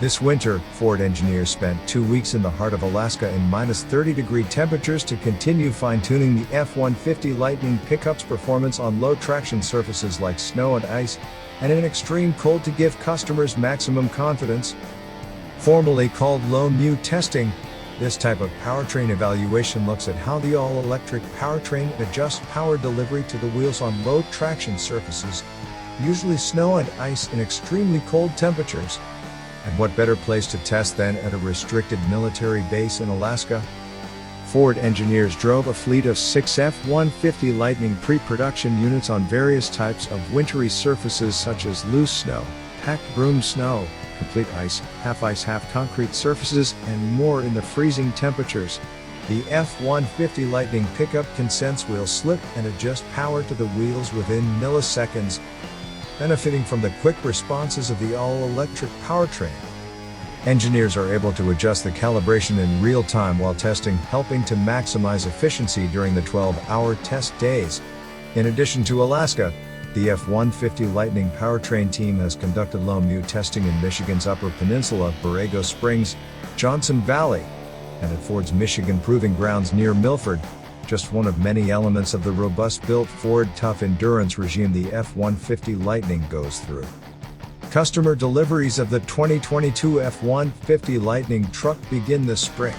This winter, Ford engineers spent 2 weeks in the heart of Alaska in -30-degree temperatures to continue fine-tuning the F-150 Lightning pickup's performance on low-traction surfaces like snow and ice, and in extreme cold to give customers maximum confidence. Formerly called low mu testing, this type of powertrain evaluation looks at how the all-electric powertrain adjusts power delivery to the wheels on low-traction surfaces, usually snow and ice in extremely cold temperatures. And what better place to test than at a restricted military base in Alaska? Ford engineers drove a fleet of 6 F-150 Lightning pre-production units on various types of wintry surfaces such as loose snow, packed broom snow, complete ice, half concrete surfaces, and more in the freezing temperatures. The F-150 Lightning pickup can sense wheel slip and adjust power to the wheels within milliseconds, benefiting from the quick responses of the all-electric powertrain. Engineers are able to adjust the calibration in real time while testing, helping to maximize efficiency during the 12-hour test days. In addition to Alaska, the F-150 Lightning powertrain team has conducted low mu testing in Michigan's Upper Peninsula, Borrego Springs, Johnson Valley, and at Ford's Michigan Proving Grounds near Milford, just one of many elements of the robust-built Ford Tough Endurance regime the F-150 Lightning goes through. Customer deliveries of the 2022 F-150 Lightning truck begin this spring.